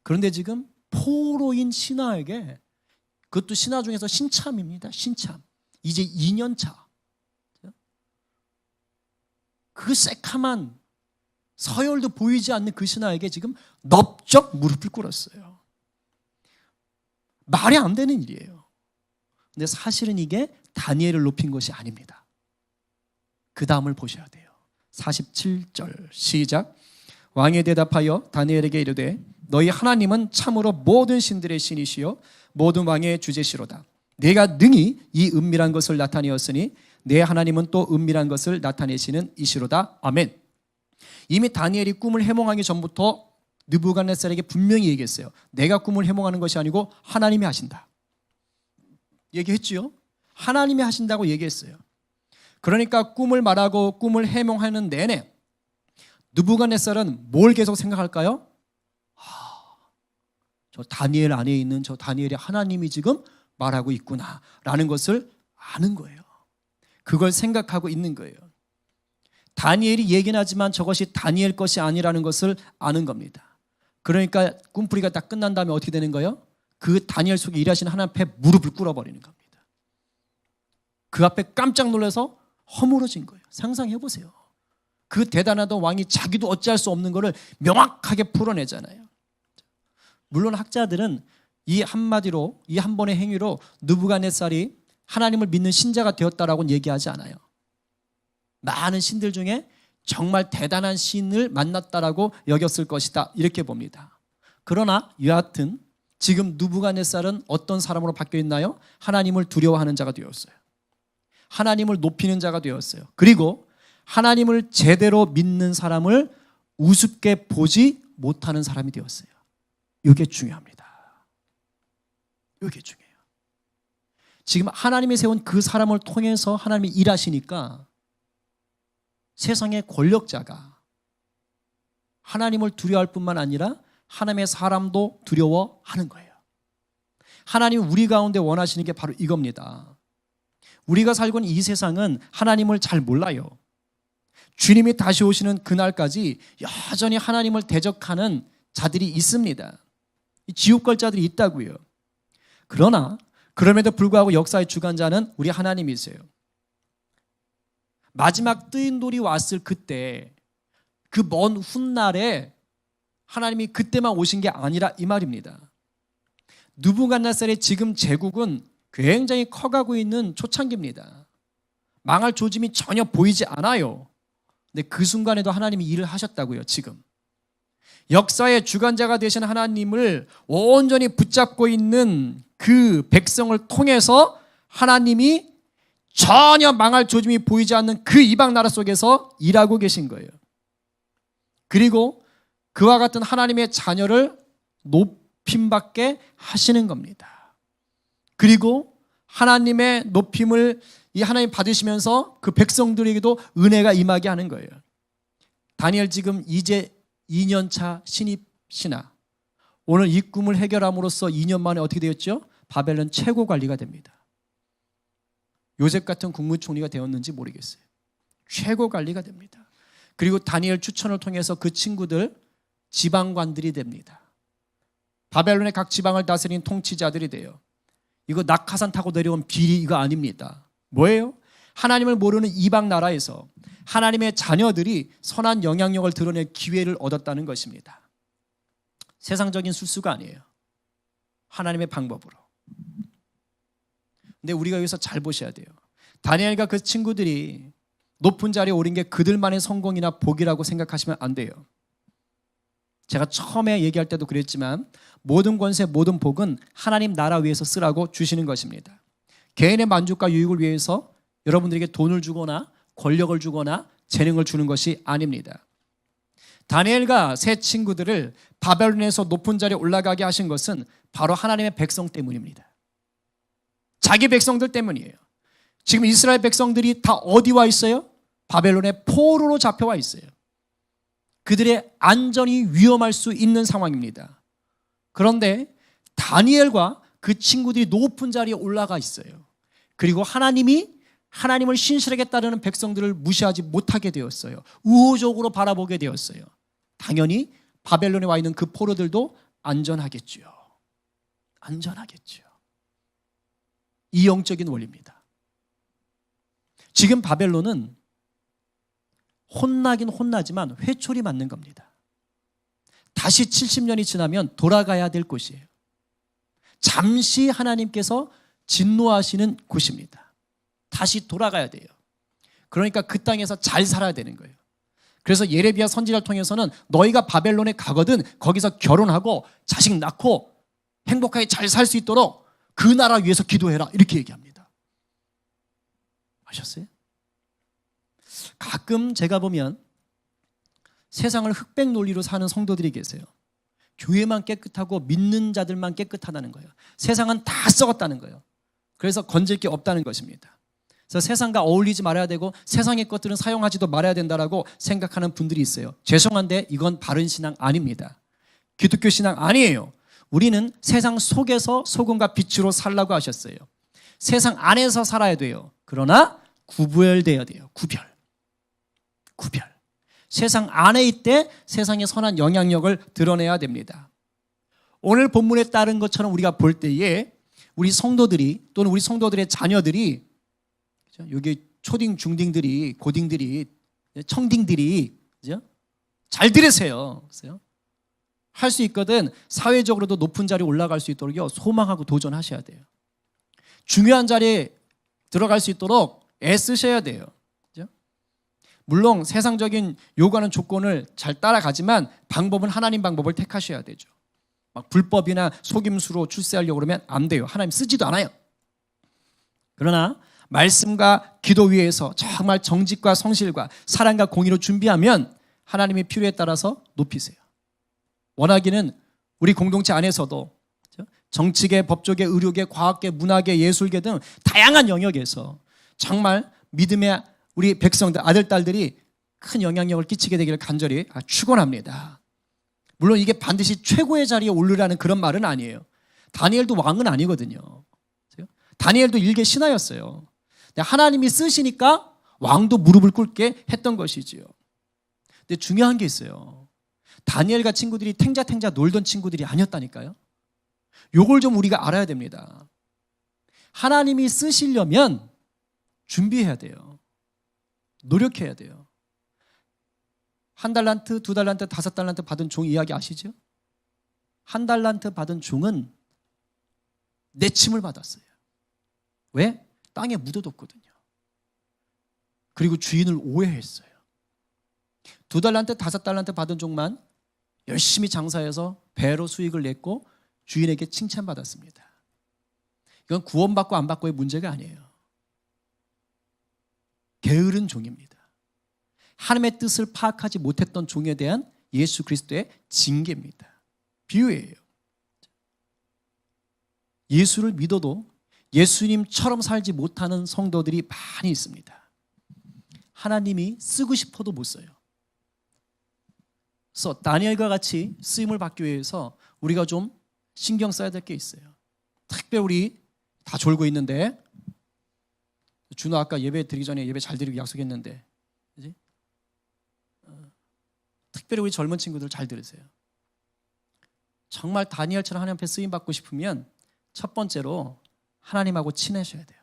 그런데 지금 포로인 신하에게, 그것도 신하 중에서 신참입니다. 신참. 이제 2년 차. 그 새카만 서열도 보이지 않는 그 신하에게 지금 넙적 무릎을 꿇었어요. 말이 안 되는 일이에요. 근데 사실은 이게 다니엘을 높인 것이 아닙니다. 그 다음을 보셔야 돼요. 47절 시작. 왕이 대답하여 다니엘에게 이르되 너희 하나님은 참으로 모든 신들의 신이시요 모든 왕의 주제시로다. 내가 능히 이 은밀한 것을 나타내었으니 내 하나님은 또 은밀한 것을 나타내시는 이시로다. 아멘. 이미 다니엘이 꿈을 해몽하기 전부터 느부갓네살에게 분명히 얘기했어요. 내가 꿈을 해몽하는 것이 아니고 하나님이 하신다. 얘기했지요. 하나님이 하신다고 얘기했어요. 그러니까 꿈을 말하고 꿈을 해몽하는 내내 느부갓네살은 뭘 계속 생각할까요? 저 다니엘 안에 있는 저 다니엘의 하나님이 지금 말하고 있구나 라는 것을 아는 거예요. 그걸 생각하고 있는 거예요. 다니엘이 얘기는 하지만 저것이 다니엘 것이 아니라는 것을 아는 겁니다. 그러니까 꿈풀이가 다 끝난 다음에 어떻게 되는 거예요? 그 다니엘 속에 일하시는 하나님 앞에 무릎을 꿇어버리는 겁니다. 그 앞에 깜짝 놀라서 허물어진 거예요. 상상해 보세요. 그 대단하던 왕이 자기도 어찌할 수 없는 것을 명확하게 풀어내잖아요. 물론 학자들은 이 한마디로, 이 한 번의 행위로 느부갓네살이 하나님을 믿는 신자가 되었다라고는 얘기하지 않아요. 많은 신들 중에 정말 대단한 신을 만났다라고 여겼을 것이다 이렇게 봅니다. 그러나 여하튼 지금 느부갓네살은 어떤 사람으로 바뀌어 있나요? 하나님을 두려워하는 자가 되었어요. 하나님을 높이는 자가 되었어요. 그리고 하나님을 제대로 믿는 사람을 우습게 보지 못하는 사람이 되었어요. 이게 중요합니다. 이게 중요해요. 지금 하나님이 세운 그 사람을 통해서 하나님이 일하시니까 세상의 권력자가 하나님을 두려워할 뿐만 아니라 하나님의 사람도 두려워하는 거예요. 하나님이 우리 가운데 원하시는 게 바로 이겁니다. 우리가 살고 있는 이 세상은 하나님을 잘 몰라요. 주님이 다시 오시는 그날까지 여전히 하나님을 대적하는 자들이 있습니다. 지옥 갈 자들이 있다고요. 그러나 그럼에도 불구하고 역사의 주관자는 우리 하나님이세요. 마지막 뜨인 돌이 왔을 그때, 그 먼 훗날에 하나님이 그때만 오신 게 아니라 이 말입니다. 느부갓네살의 지금 제국은 굉장히 커가고 있는 초창기입니다. 망할 조짐이 전혀 보이지 않아요. 근데 그 순간에도 하나님이 일을 하셨다고요. 지금 역사의 주관자가 되신 하나님을 온전히 붙잡고 있는 그 백성을 통해서 하나님이 전혀 망할 조짐이 보이지 않는 그 이방 나라 속에서 일하고 계신 거예요. 그리고 그와 같은 하나님의 자녀를 높임받게 하시는 겁니다. 그리고 하나님의 높임을 이 하나님 받으시면서 그 백성들에게도 은혜가 임하게 하는 거예요. 다니엘 지금 이제 2년차 신입 신하. 오늘 이 꿈을 해결함으로써 2년 만에 어떻게 되었죠? 바벨론 최고 관리가 됩니다. 요셉 같은 국무총리가 되었는지 모르겠어요. 최고 관리가 됩니다. 그리고 다니엘 추천을 통해서 그 친구들 지방관들이 됩니다. 바벨론의 각 지방을 다스린 통치자들이 돼요. 이거 낙하산 타고 내려온 비리 이거 아닙니다. 뭐예요? 하나님을 모르는 이방 나라에서 하나님의 자녀들이 선한 영향력을 드러낼 기회를 얻었다는 것입니다. 세상적인 술수가 아니에요. 하나님의 방법으로. 근데 우리가 여기서 잘 보셔야 돼요. 다니엘과 그 친구들이 높은 자리에 오른 게 그들만의 성공이나 복이라고 생각하시면 안 돼요. 제가 처음에 얘기할 때도 그랬지만 모든 권세, 모든 복은 하나님 나라 위해서 쓰라고 주시는 것입니다. 개인의 만족과 유익을 위해서 여러분들에게 돈을 주거나 권력을 주거나 재능을 주는 것이 아닙니다. 다니엘과 세 친구들을 바벨론에서 높은 자리에 올라가게 하신 것은 바로 하나님의 백성 때문입니다. 자기 백성들 때문이에요. 지금 이스라엘 백성들이 다 어디 와 있어요? 바벨론의 포로로 잡혀와 있어요. 그들의 안전이 위험할 수 있는 상황입니다. 그런데 다니엘과 그 친구들이 높은 자리에 올라가 있어요. 그리고 하나님을 신실하게 따르는 백성들을 무시하지 못하게 되었어요. 우호적으로 바라보게 되었어요. 당연히 바벨론에 와 있는 그 포로들도 안전하겠죠. 안전하겠죠. 이 영적인 원리입니다. 지금 바벨론은 혼나긴 혼나지만 회초리 맞는 겁니다. 다시 70년이 지나면 돌아가야 될 곳이에요. 잠시 하나님께서 진노하시는 곳입니다. 다시 돌아가야 돼요. 그러니까 그 땅에서 잘 살아야 되는 거예요. 그래서 예레미야 선지자를 통해서는 너희가 바벨론에 가거든 거기서 결혼하고 자식 낳고 행복하게 잘 살 수 있도록 그 나라 위해서 기도해라 이렇게 얘기합니다. 아셨어요? 가끔 제가 보면 세상을 흑백 논리로 사는 성도들이 계세요. 교회만 깨끗하고 믿는 자들만 깨끗하다는 거예요. 세상은 다 썩었다는 거예요. 그래서 건질 게 없다는 것입니다. 그래서 세상과 어울리지 말아야 되고 세상의 것들은 사용하지도 말아야 된다라고 생각하는 분들이 있어요. 죄송한데 이건 바른 신앙 아닙니다. 기독교 신앙 아니에요. 우리는 세상 속에서 소금과 빛으로 살라고 하셨어요. 세상 안에서 살아야 돼요. 그러나 구별돼야 돼요. 구별. 세상 안에 있되 세상의 선한 영향력을 드러내야 됩니다. 오늘 본문에 따른 것처럼 우리가 볼 때에 우리 성도들이 또는 우리 성도들의 자녀들이 여기 초딩, 중딩들이, 고딩들이, 청딩들이 잘 들으세요. 할 수 있거든 사회적으로도 높은 자리에 올라갈 수 있도록 소망하고 도전하셔야 돼요. 중요한 자리에 들어갈 수 있도록 애쓰셔야 돼요. 물론 세상적인 요구하는 조건을 잘 따라가지만 방법은 하나님 방법을 택하셔야 되죠. 막 불법이나 속임수로 출세하려고 그러면 안 돼요. 하나님 쓰지도 않아요. 그러나 말씀과 기도 위에서 정말 정직과 성실과 사랑과 공의로 준비하면 하나님의 필요에 따라서 높이세요. 원하기는 우리 공동체 안에서도 정치계, 법조계, 의료계, 과학계, 문화계, 예술계 등 다양한 영역에서 정말 믿음의 우리 백성들, 아들, 딸들이 큰 영향력을 끼치게 되기를 간절히 축원합니다. 물론 이게 반드시 최고의 자리에 오르라는 그런 말은 아니에요. 다니엘도 왕은 아니거든요. 다니엘도 일개 신하였어요. 하나님이 쓰시니까 왕도 무릎을 꿇게 했던 것이지요. 근데 중요한 게 있어요. 다니엘과 친구들이 탱자탱자 놀던 친구들이 아니었다니까요. 요걸 좀 우리가 알아야 됩니다. 하나님이 쓰시려면 준비해야 돼요. 노력해야 돼요. 1달란트, 2달란트, 5달란트 받은 종 이야기 아시죠? 1달란트 받은 종은 내침을 받았어요. 왜? 땅에 묻어뒀거든요. 그리고 주인을 오해했어요. 2달란트, 5달란트 받은 종만 열심히 장사해서 배로 수익을 냈고 주인에게 칭찬받았습니다. 이건 구원받고 안 받고의 문제가 아니에요. 게으른 종입니다. 하나님의 뜻을 파악하지 못했던 종에 대한 예수 그리스도의 징계입니다. 비유예요. 예수를 믿어도 예수님처럼 살지 못하는 성도들이 많이 있습니다. 하나님이 쓰고 싶어도 못 써요. 그래서 다니엘과 같이 쓰임을 받기 위해서 우리가 좀 신경 써야 될 게 있어요. 특별히 우리 다 졸고 있는데, 준호 아까 예배 드리기 전에 예배 잘 드리고 약속했는데, 그치? 특별히 우리 젊은 친구들 잘 들으세요. 정말 다니엘처럼 하나님 앞에 쓰임 받고 싶으면 첫 번째로 하나님하고 친해져야 돼요.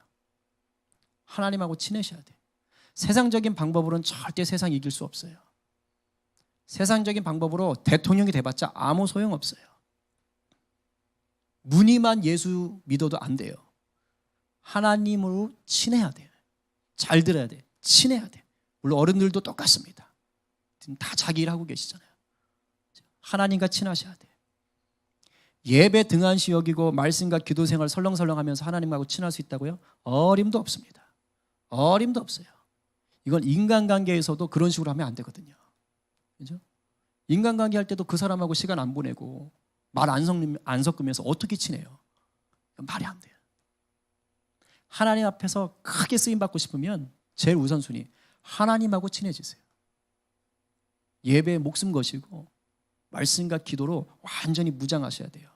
하나님하고 친해져야 돼요. 세상적인 방법으로는 절대 세상 이길 수 없어요. 세상적인 방법으로 대통령이 돼봤자 아무 소용없어요. 무늬만 예수 믿어도 안 돼요. 하나님으로 친해야 돼요. 잘 들어야 돼요. 친해야 돼요. 물론 어른들도 똑같습니다. 다 자기 일하고 계시잖아요. 하나님과 친하셔야 돼요. 예배 등한시 여기고 말씀과 기도 생활 설렁설렁하면서 하나님하고 친할 수 있다고요? 어림도 없습니다. 어림도 없어요. 이건 인간관계에서도 그런 식으로 하면 안 되거든요. 그죠? 인간관계 할 때도 그 사람하고 시간 안 보내고 말 안 섞으면서 어떻게 친해요? 말이 안 돼요. 하나님 앞에서 크게 쓰임받고 싶으면 제일 우선순위 하나님하고 친해지세요. 예배에 목숨 거시고 말씀과 기도로 완전히 무장하셔야 돼요.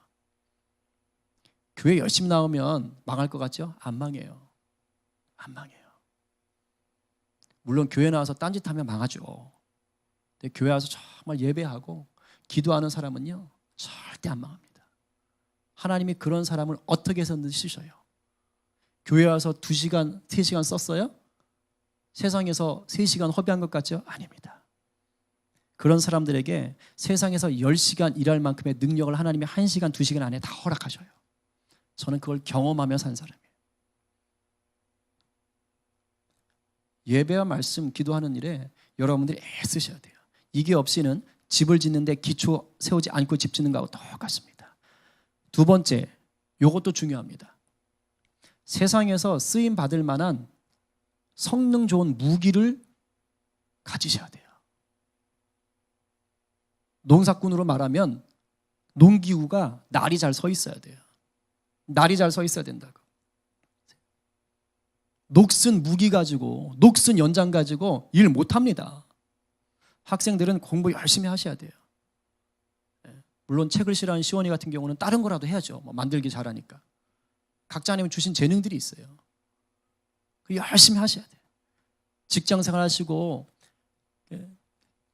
교회 열심히 나오면 망할 것 같죠? 안 망해요. 안 망해요. 물론 교회 나와서 딴짓하면 망하죠. 근데 교회 와서 정말 예배하고 기도하는 사람은요 절대 안 망합니다. 하나님이 그런 사람을 어떻게 해서든 쓰셔요. 교회 와서 2시간, 3시간 썼어요? 세상에서 3시간 허비한 것 같죠? 아닙니다. 그런 사람들에게 세상에서 10시간 일할 만큼의 능력을 하나님이 1시간, 2시간 안에 다 허락하셔요. 저는 그걸 경험하며 산 사람이에요. 예배와 말씀, 기도하는 일에 여러분들이 애쓰셔야 돼요. 이게 없이는 집을 짓는데 기초 세우지 않고 집 짓는 거하고 똑같습니다. 두 번째, 이것도 중요합니다. 세상에서 쓰임 받을 만한 성능 좋은 무기를 가지셔야 돼요. 농사꾼으로 말하면 농기구가 날이 잘 서 있어야 돼요. 날이 잘 서 있어야 된다고. 녹슨 무기 가지고, 녹슨 연장 가지고 일 못합니다. 학생들은 공부 열심히 하셔야 돼요. 물론 책을 싫어하는 시원이 같은 경우는 다른 거라도 해야죠. 뭐 만들기 잘하니까. 각자 하나님 주신 재능들이 있어요. 열심히 하셔야 돼요. 직장 생활하시고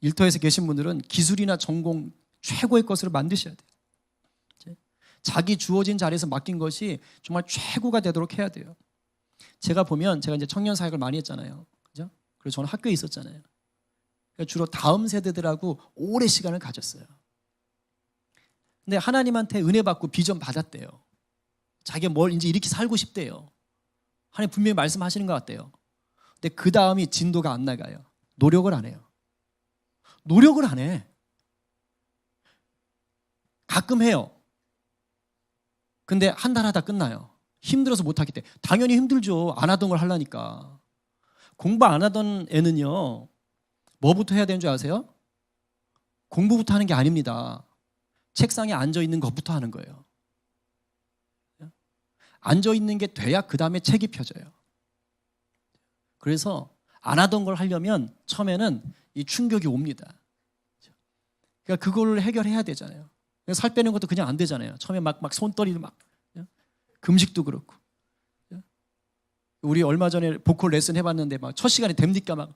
일터에서 계신 분들은 기술이나 전공 최고의 것으로 만드셔야 돼요. 자기 주어진 자리에서 맡긴 것이 정말 최고가 되도록 해야 돼요. 제가 보면 제가 이제 청년 사역을 많이 했잖아요. 그죠? 그래서 저는 학교에 있었잖아요. 주로 다음 세대들하고 오래 시간을 가졌어요. 근데 하나님한테 은혜 받고 비전 받았대요. 자기가 뭘 이제 이렇게 살고 싶대요. 하나님 분명히 말씀하시는 것 같대요. 근데 그 다음이 진도가 안 나가요. 노력을 안 해요. 노력을 안 해. 가끔 해요. 근데 한 달 하다 끝나요. 힘들어서 못 하기 때문에. 당연히 힘들죠. 안 하던 걸 하려니까. 공부 안 하던 애는요. 뭐부터 해야 되는 줄 아세요? 공부부터 하는 게 아닙니다. 책상에 앉아있는 것부터 하는 거예요. 앉아있는 게 돼야 그 다음에 책이 펴져요. 그래서 안 하던 걸 하려면 처음에는 이 충격이 옵니다. 그러니까 그걸 해결해야 되잖아요. 살 빼는 것도 그냥 안 되잖아요. 처음에 막 손떨이도 막 금식도 그렇고. 우리 얼마 전에 보컬 레슨 해봤는데 막 첫 시간에 됩니까? 막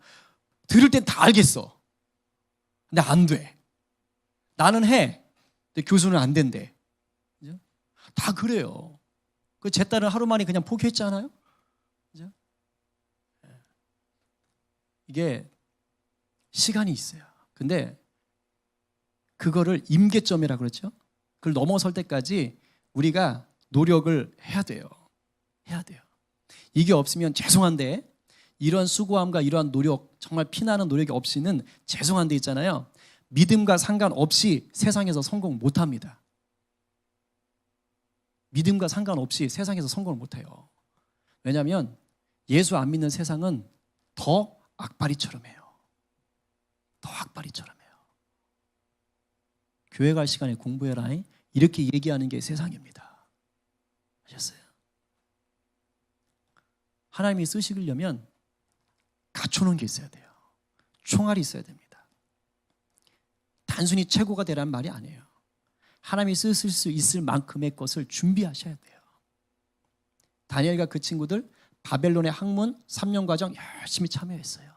들을 땐 다 알겠어. 근데 안 돼. 나는 해. 근데 교수는 안 된대. 다 그래요. 제 딸은 하루 만에 그냥 포기했잖아요. 그죠? 이게 시간이 있어요. 근데 그거를 임계점이라고 그러죠. 그걸 넘어설 때까지 우리가 노력을 해야 돼요. 해야 돼요. 이게 없으면 죄송한데 이런 수고함과 이러한 노력, 정말 피나는 노력이 없이는 죄송한데 있잖아요. 믿음과 상관없이 세상에서 성공 못합니다. 믿음과 상관없이 세상에서 성공을 못해요. 왜냐하면 예수 안 믿는 세상은 더 악바리처럼 해요. 더 악바리처럼 해요. 교회 갈 시간에 공부해라 이렇게 얘기하는 게 세상입니다. 아셨어요? 하나님이 쓰시려면 갖춰놓은 게 있어야 돼요. 총알이 있어야 됩니다. 단순히 최고가 되라는 말이 아니에요. 하나님이 쓰실 수 있을 만큼의 것을 준비하셔야 돼요. 다니엘과 그 친구들 바벨론의 학문 3년 과정 열심히 참여했어요.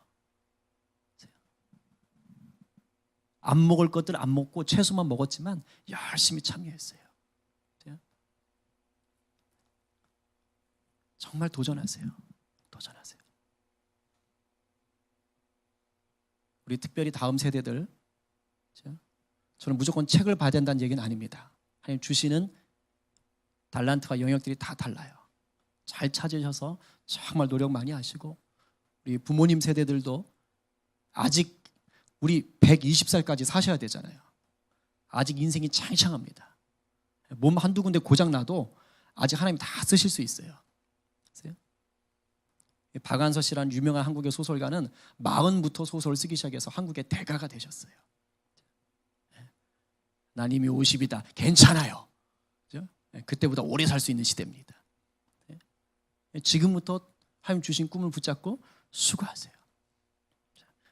안 먹을 것들 안 먹고 채소만 먹었지만 열심히 참여했어요. 정말 도전하세요. 도전하세요. 우리 특별히 다음 세대들, 저는 무조건 책을 봐야 된다는 얘기는 아닙니다. 하나님 주시는 달란트와 영역들이 다 달라요. 잘 찾으셔서 정말 노력 많이 하시고, 우리 부모님 세대들도 아직 우리 120살까지 사셔야 되잖아요. 아직 인생이 창창합니다. 몸 한두 군데 고장 나도 아직 하나님 다 쓰실 수 있어요. 박안서 씨라는 유명한 한국의 소설가는 40부터 소설을 쓰기 시작해서 한국의 대가가 되셨어요. 난 이미 50이다. 괜찮아요. 그죠? 그때보다 오래 살 수 있는 시대입니다. 지금부터 하나님 주신 꿈을 붙잡고 수고하세요.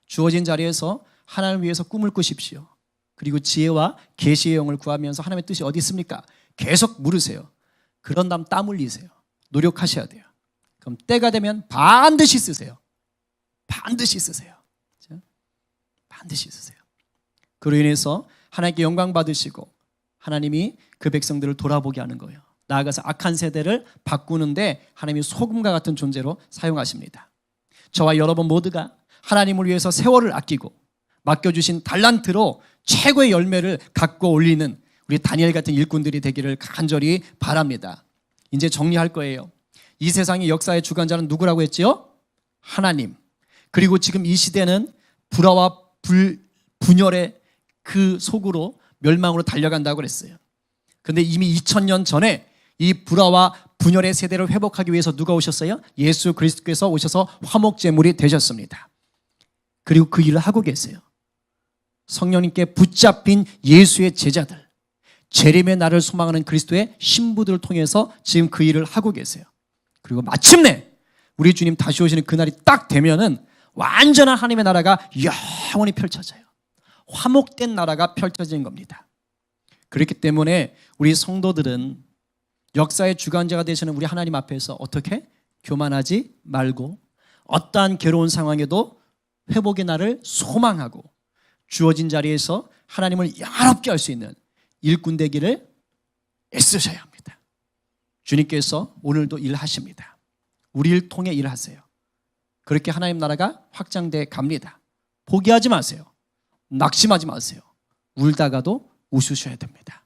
주어진 자리에서 하나님을 위해서 꿈을 꾸십시오. 그리고 지혜와 계시의 영을 구하면서 하나님의 뜻이 어디 있습니까? 계속 물으세요. 그런 다음 땀 흘리세요. 노력하셔야 돼요. 그럼 때가 되면 반드시 쓰세요. 반드시 쓰세요. 반드시 쓰세요. 그로 인해서 하나님께 영광 받으시고 하나님이 그 백성들을 돌아보게 하는 거예요. 나아가서 악한 세대를 바꾸는데 하나님이 소금과 같은 존재로 사용하십니다. 저와 여러분 모두가 하나님을 위해서 세월을 아끼고 맡겨주신 달란트로 최고의 열매를 갖고 올리는 우리 다니엘 같은 일꾼들이 되기를 간절히 바랍니다. 이제 정리할 거예요. 이 세상의 역사의 주관자는 누구라고 했지요? 하나님. 그리고 지금 이 시대는 불화와 분열의 그 속으로 멸망으로 달려간다고 그랬어요. 그런데 이미 2000년 전에 이 불화와 분열의 세대를 회복하기 위해서 누가 오셨어요? 예수 그리스도께서 오셔서 화목제물이 되셨습니다. 그리고 그 일을 하고 계세요. 성령님께 붙잡힌 예수의 제자들, 재림의 날을 소망하는 그리스도의 신부들을 통해서 지금 그 일을 하고 계세요. 그리고 마침내 우리 주님 다시 오시는 그날이 딱 되면은 완전한 하나님의 나라가 영원히 펼쳐져요. 화목된 나라가 펼쳐진 겁니다. 그렇기 때문에 우리 성도들은 역사의 주관자가 되시는 우리 하나님 앞에서 어떻게? 교만하지 말고 어떠한 괴로운 상황에도 회복의 날을 소망하고 주어진 자리에서 하나님을 영화롭게 할 수 있는 일꾼 되기를 애쓰셔야 합니다. 주님께서 오늘도 일하십니다. 우리를 통해 일하세요. 그렇게 하나님 나라가 확장돼 갑니다. 포기하지 마세요. 낙심하지 마세요. 울다가도 웃으셔야 됩니다.